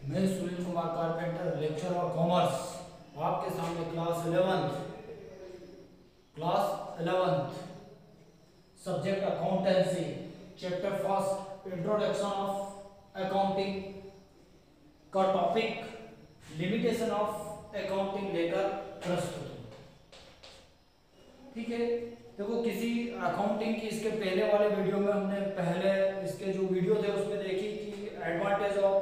मैं Sunil Kumar carpenter, lecturer commerce, आपके सामने class 11th subject accountancy, chapter first introduction of accounting का टॉपिक लिमिटेशन ऑफ अकाउंटिंग लेकर प्रस्तुत हूं। ठीक है, देखो किसी अकाउंटिंग की इसके पहले वाले वीडियो में हमने पहले इसके जो वीडियो थे उसमें देखी कि एडवांटेज ऑफ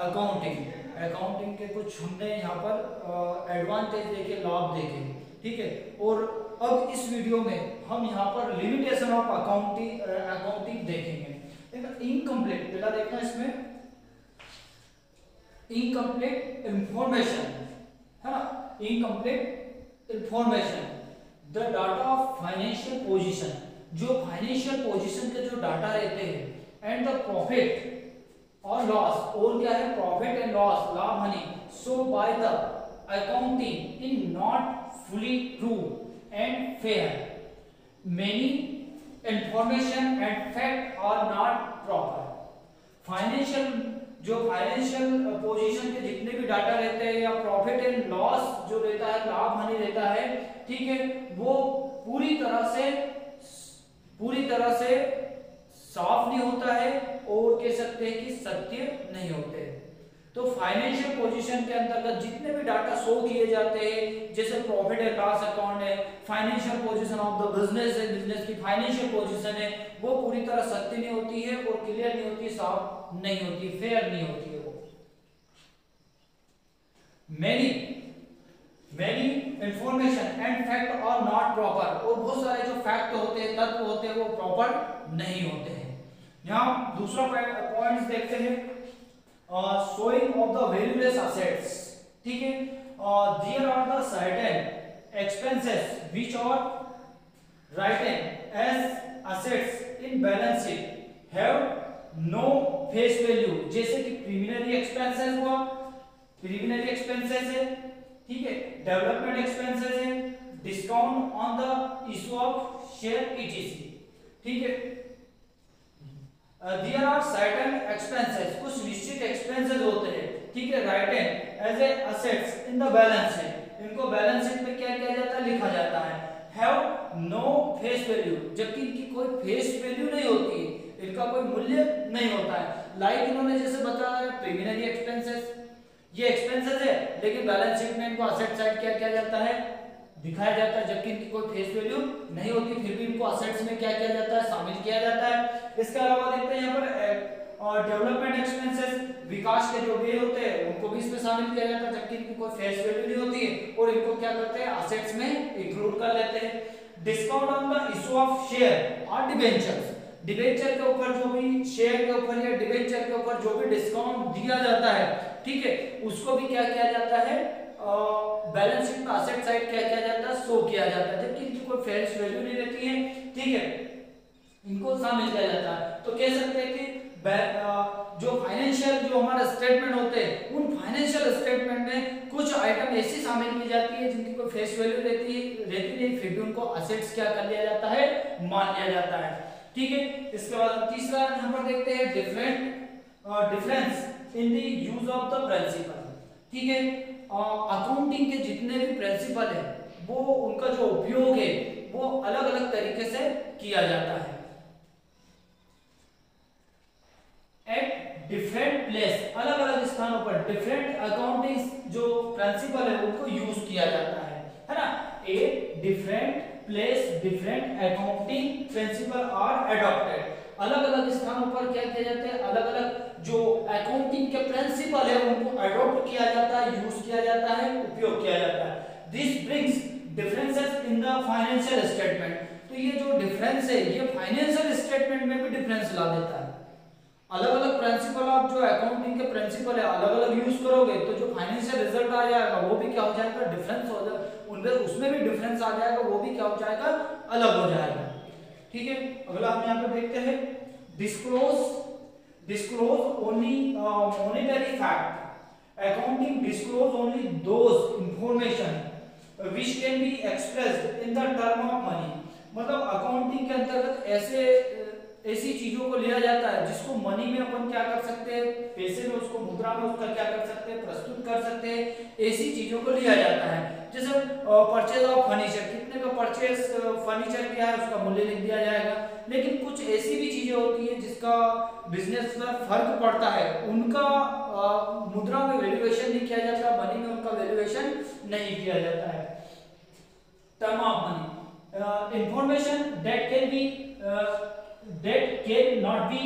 अकाउंटिंग के कुछ हमने यहाँ पर एडवांटेज देखे, लाभ देखे। ठीक है, और अब इस वीडियो में हम यहाँ पर लिमिटेशन ऑफ अकाउंटिंग देखेंगे। इनकम्प्लीट पहला देखना, इसमें इनकम्प्लीट इंफॉर्मेशन है ना, incomplete information the data of financial position, जो फाइनेंशियल पोजीशन के जो डाटा रहते हैं, एंड द प्रॉफिट और लॉस, और क्या है प्रॉफिट एंड लॉस, लाभ हानि, so by the accounting in not fully true and fair, many information and fact are not proper। Financial जो फाइनेंशियल पोजीशन के जितने भी डाटा रहते हैं या प्रॉफिट एंड लॉस जो रहता है, लाभ हानि रहता है, ठीक है, वो पूरी तरह से साफ नहीं होता है और कह सकते हैं कि सत्य नहीं होते। तो फाइनेंशियल पोजीशन के अंतर्गत जितने भी डाटा शो किए जाते हैं, जैसे प्रॉफिट एंड लॉस अकाउंट है, financial position of the business है, बिजनेस की फाइनेंशियल पोजीशन है, वो पूरी तरह सत्य नहीं होती है और क्लियर नहीं होती, साफ नहीं होती, फेयर नहीं होती है वो। Many information and fact are not proper, और बहुत सारे जो फैक्ट होते हैं, तत्व होते हैं, वो प्रॉपर नहीं होते हैं। यहाँ दूसरा पॉइंट देखते हैं, showing of the valueless assets। ठीक है, there are the certain expenses which are written as assets in balance sheet have no face value, जैसे कि प्रीलिमिनरी एक्सपेंसेस हुआ, प्रीलिमिनरी एक्सपेंसेस है, ठीक है, डेवलपमेंट एक्सपेंसेस है, discount on the issue of share etc। ठीक है, there are certain expenses, कुछ निश्चित एक्सपेंसेस होते हैं, ठीक है, written as a assets in the balance sheet, इनको बैलेंस शीट में क्या किया जाता है, लिखा जाता है। have no face value, जबकि इनकी कोई फेस वैल्यू नहीं होती है, इनका कोई मूल्य नहीं होता है। लाइक इन्होंने जैसे बताया प्रीलिमिनरी एक्सपेंसेस, ये एक्सपेंसेस है लेकिन बैलेंस शीट में इनको असेट साइड क्या किया जाता है, दिखाया जाता है, जबकि इनकी कोई फेस वैल्यू नहीं होती, फिर भी इनको असेट्स में क्या किया जाता है, शामिल किया जाता है। इसके अलावा देखते हैं यहाँ पर डेवलपमेंट एक्सपेंसेस, विकास के जो व्यय होते हैं उनको भी इसमें शामिल किया जाता है, जबकि इनकी कोई फेस वैल्यू नहीं होती है और इनको क्या करते हैं, असेट्स में इंक्लूड कर लेते हैं। Discount on the issue of share और डिबेंचर्स, डिबेंचर के ऊपर जो भी शेयर के ऊपर या डिबेंचर के ऊपर जो भी डिस्काउंट दिया जाता है, ठीक है, उसको भी क्या किया जाता है, बैलेंस शीट में असेट साइड क्या किया जाता है, शो किया जाता है, जबकि इनकी कोई फेस वैल्यू नहीं रहती है, ठीक है, इनको शामिल किया जाता है। तो कह सकते हैं कि जो फाइनेंशियल जो हमारा स्टेटमेंट होते हैं, उन फाइनेंशियल स्टेटमेंट में कुछ आइटम ऐसी शामिल की जाती है जिनकी कोई फेस वैल्यू रहती नहीं, फिर भी उनको असेट्स क्या कर लिया जाता है, मान लिया जाता है। ठीक है, इसके बाद तीसरा यहाँ पर देखते हैं difference in the use of the principle. ठीक है, अकाउंटिंग के जितने भी प्रिंसिपल है वो उनका जो उपयोग है वो अलग अलग तरीके से किया जाता है। एट डिफरेंट प्लेस, अलग अलग स्थानों पर डिफरेंट अकाउंटिंग जो प्रिंसिपल है उनको यूज किया जाता है ना। A different place different accounting principle are adopted, अलग अलग स्थानों पर क्या किया जाता है, अलग अलग जो अकाउंटिंग के प्रिंसिपल है उनको अडॉप्ट किया जाता है, यूज किया जाता है, उपयोग किया जाता है। This brings differences in the financial statement, तो ये जो डिफरेंस है ये फाइनेंशियल स्टेटमेंट में भी डिफरेंस ला देता है। अलग अलग प्रिंसिपल, आप जो अकाउंटिंग के प्रिंसिपल है अलग अलग यूज करोगे तो जो फाइनेंशियल रिजल्ट आ जाएगा वो भी क्या हो जाएगा, डिफरेंस हो जाएगा, उनमें उसमें भी डिफरेंस आ जाएगा, वो भी क्या हो जाएगा, अलग हो जाएगा। ठीक है, अगला हम यहाँ पे देखते हैं disclose only monetary fact, accounting disclose only those information which can be expressed in the term of money, मतलब अकाउंटिंग के अंतर्गत ऐसी चीजों को लिया जाता है जिसको मनी में अपन क्या कर सकते हैं, पैसे में उसको मुद्रा में उसका क्या कर सकते हैं, प्रस्तुत कर सकते हैं। ऐसी चीजों को लिया जाता है। जैसे परचेज ऑफ फर्नीचर, कितने का परचेज फर्नीचर किया है उसका मूल्य लिख दिया जाएगा। लेकिन कुछ ऐसी भी चीजें होती है जिसका बिजनेस पर फर्क पड़ता है, उनका मुद्रा में वैल्यूएशन नहीं किया जाता, मनी में उनका वैल्यूएशन नहीं किया जाता है। Term of money, information that can not be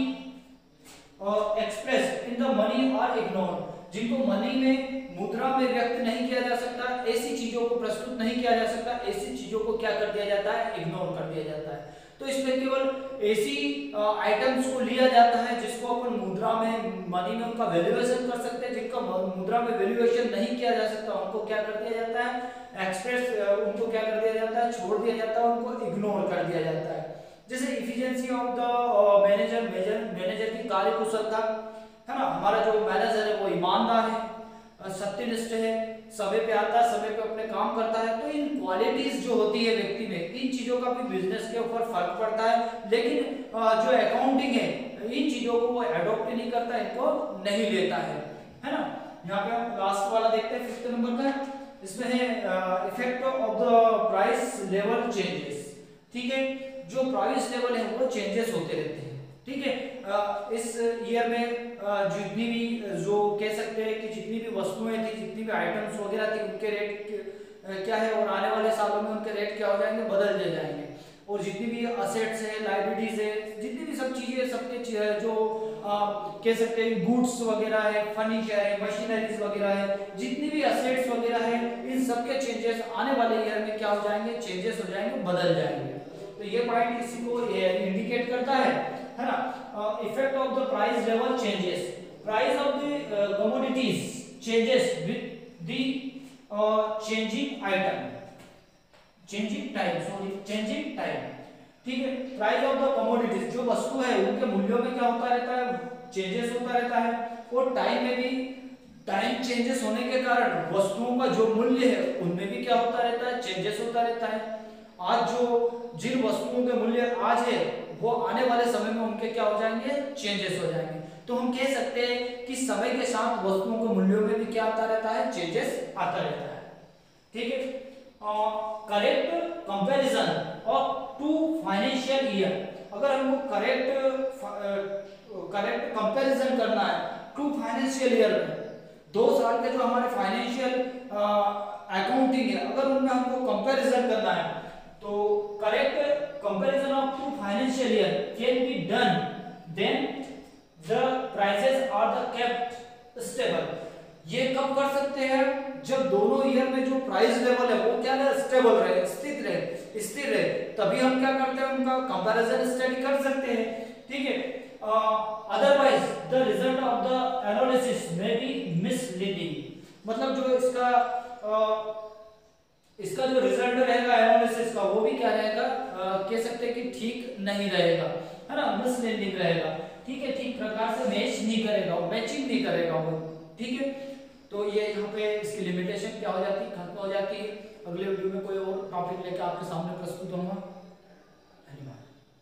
expressed in the money और इग्नोर, जिनको मनी में मुद्रा में व्यक्त नहीं किया जा सकता, ऐसी चीजों को प्रस्तुत नहीं किया जा सकता, ऐसी चीजों को क्या कर दिया जाता है, इग्नोर कर दिया जाता है। तो इसमें केवल ऐसी आइटम्स को लिया जाता है जिसको अपन मुद्रा में मनी में उनका वैल्यूएशन कर सकते हैं, जिनका मुद्रा में वैल्यूएशन नहीं किया जा सकता उनको क्या कर दिया जाता है, एक्सप्रेस, उनको क्या कर दिया जाता है, छोड़ दिया जाता है, उनको इग्नोर कर दिया जाता है। जैसे इफिशिएंसी ऑफ द मैनेजर की कार्यकुशलता है ना, हमारा जो मैनेजर है वो ईमानदार है, सत्यनिष्ठ है, समय पे आता है, समय पे अपने काम करता है। तो इन क्वालिटीज जो होती है व्यक्ति में, इन चीजों का भी बिजनेस के ऊपर फर्क पड़ता है। लेकिन जो अकाउंटिंग है इन चीजों को वो एडॉप्ट नहीं करता, इनको नहीं लेता है ना। यहाँ पे हम लास्ट वाला देखते हैं 5th नंबर का, इसमें है effect of the price level changes. ठीक है, जो प्राइस लेवल है वो चेंजेस होते रहते हैं। ठीक है, इस ईयर में जितनी भी जो कह सकते हैं कि जितनी भी वस्तुएं थी, जितनी भी आइटम्स वगैरह थी, उनके रेट क्या है, और आने वाले सालों में उनके रेट क्या हो जाएंगे, बदल दिए जाएंगे। और जितनी भी असेट्स है, लायबिलिटीज है, जितनी भी सब चीजें, सबके जो कह सकते हैं गुड्स वगैरह है, फर्नीचर है, मशीनरीज वगैरह है, जितनी भी असेट्स वगैरह है, इन सबके चेंजेस आने वाले ईयर में क्या हो जाएंगे, चेंजेस हो जाएंगे, बदल जाएंगे। तो ये पॉइंट किसी को इंडिकेट करता है ना। Effect of the price level changes, price of the commodities changes with the changing item, changing time. ठीक है, प्राइस ऑफ द कमोडिटीज, जो वस्तु है उनके मूल्यों में क्या होता रहता है, चेंजेस होता रहता है। और टाइम में भी टाइम चेंजेस होने के कारण वस्तुओं का जो मूल्य है उनमें भी क्या होता रहता है, चेंजेस होता रहता है। आज जो जिन वस्तुओं के मूल्य आज है वो आने वाले समय में उनके क्या हो जाएंगे, चेंजेस हो जाएंगे। तो हम कह सकते हैं कि समय के साथ वस्तुओं के मूल्यों में भी क्या आता रहता है, चेंजेस आता रहता है। ठीक है, correct comparison of 2 financial year, अगर हमको करेक्ट कंपैरिजन करना है 2 फाइनेंशियल ईयर में, 2 साल के जो हमारे फाइनेंशियल अकाउंटिंग है, अगर उनमें हमको कंपैरिजन करना है तो correct comparison of 2 financial year can be done then the prices are the kept stable. ये कब कर सकते हैं, जब दोनों ईयर में जो प्राइस लेवल है वो क्या है, स्टेबल रहे, स्थिर रहे, तभी हम क्या करते हैं, उनका कंपैरिजन स्टडी कर सकते हैं। ठीक है, otherwise the result of the analysis may be misleading, मतलब जो इसका जो रिजल्ट रहेगा एनालिसिस का वो भी क्या रहेगा, कह सकते हैं कि ठीक नहीं रहेगा, है ना, मिसलीडिंग रहेगा। ठीक है, ठीक प्रकार से मैच नहीं करेगा, मैचिंग नहीं करेगा वो। ठीक है, तो ये यहाँ पे इसकी लिमिटेशन क्या हो जाती है, खत्म हो जाती है। अगले वीडियो में कोई और टॉपिक लेकर आपके सामने प्रस्तुत होऊंगा।